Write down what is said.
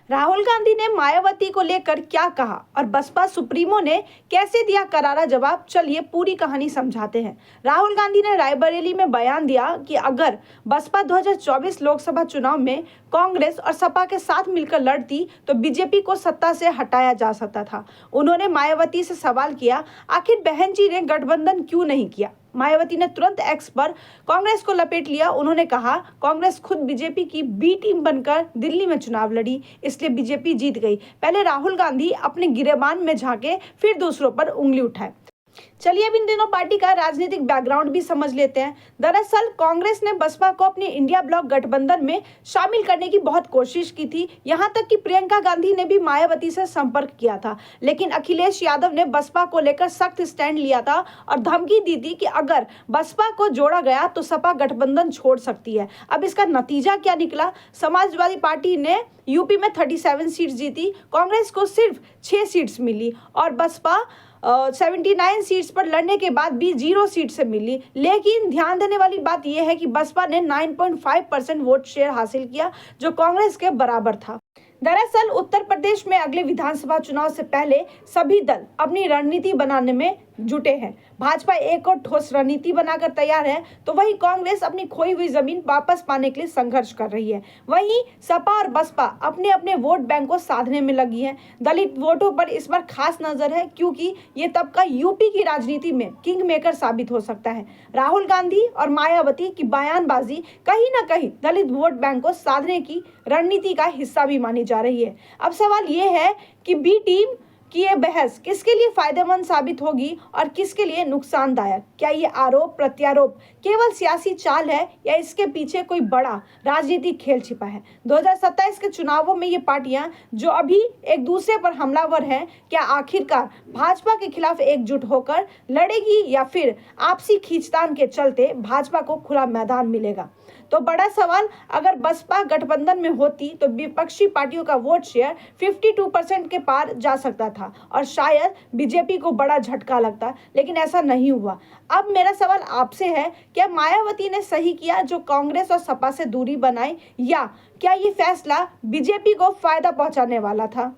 राहुल गांधी ने मायावती को लेकर क्या कहा और बसपा सुप्रीमो ने कैसे दिया करारा जवाब, चलिए पूरी कहानी समझाते हैं। राहुल गांधी ने रायबरेली में बयान दिया कि अगर बसपा 2024 लोकसभा चुनाव में कांग्रेस और सपा के साथ मिलकर लड़ती तो बीजेपी को सत्ता से हटाया जा सकता था। उन्होंने मायावती से सवाल किया, आखिर बहन जी ने गठबंधन क्यों नहीं किया। मायावती ने तुरंत एक्स पर कांग्रेस को लपेट लिया। उन्होंने कहा, कांग्रेस खुद बीजेपी की बी टीम बनकर दिल्ली में चुनाव लड़ी, इसलिए बीजेपी जीत गई। पहले राहुल गांधी अपने गिरेबान में झांके, फिर दूसरों पर उंगली उठाए। चलिए अब इन दिनों पार्टी का राजनीतिक बैकग्राउंड भी समझ लेते हैं। दरअसल कांग्रेस ने बसपा को अपने इंडिया ब्लॉक गठबंधन में शामिल करने की बहुत कोशिश की थी। यहां तक कि प्रियंका गांधी ने भी मायावती से संपर्क किया था, लेकिन अखिलेश यादव ने बसपा को लेकर सख्त स्टैंड लिया था और धमकी दी थी कि अगर बसपा को जोड़ा गया तो सपा गठबंधन छोड़ सकती है। अब इसका नतीजा क्या निकला? समाजवादी पार्टी ने यूपी में 37 सीट्स जीती, कांग्रेस को सिर्फ 6 सीट्स मिली और बसपा 79 सीट्स पर लड़ने के बाद भी 0 सीट से मिली। लेकिन ध्यान देने वाली बात यह है कि बसपा ने 9.5% वोट शेयर हासिल किया, जो कांग्रेस के बराबर था। दरअसल उत्तर प्रदेश में अगले विधानसभा चुनाव से पहले सभी दल अपनी रणनीति बनाने में जुटे हैं। भाजपा एक और ठोस रणनीति बनाकर तैयार है, तो वही कांग्रेस अपनी खोई हुई जमीन वापस पाने के लिए संघर्ष कर रही है। वहीं सपा और बसपा अपने अपने वोट बैंक को साधने में लगी है। दलित वोटों पर इस बार खास नजर है, क्योंकि ये तबका यूपी की राजनीति में किंग मेकर साबित हो सकता है। राहुल गांधी और मायावती की बयानबाजी कहीं ना कहीं दलित वोट बैंक को साधने की रणनीति का हिस्सा भी मानी जा रही है। अब सवाल ये है कि बी टीम कि ये बहस किसके लिए फायदेमंद साबित होगी और किसके लिए नुकसानदायक। क्या ये आरोप प्रत्यारोप केवल सियासी चाल है या इसके पीछे कोई बड़ा राजनीतिक खेल छिपा है? 2027 के चुनावों में ये पार्टियां जो अभी एक दूसरे पर हमलावर हैं, क्या आखिरकार भाजपा के खिलाफ एकजुट होकर लड़ेगी या फिर आपसी खींचतान के चलते भाजपा को खुला मैदान मिलेगा? तो बड़ा सवाल, अगर बसपा गठबंधन में होती तो विपक्षी पार्टियों का वोट शेयर 52% के पार जा सकता था और शायद बीजेपी को बड़ा झटका लगता, लेकिन ऐसा नहीं हुआ। अब मेरा सवाल आपसे है, क्या मायावती ने सही किया जो कांग्रेस और सपा से दूरी बनाई, या क्या ये फैसला बीजेपी को फायदा पहुंचाने वाला था?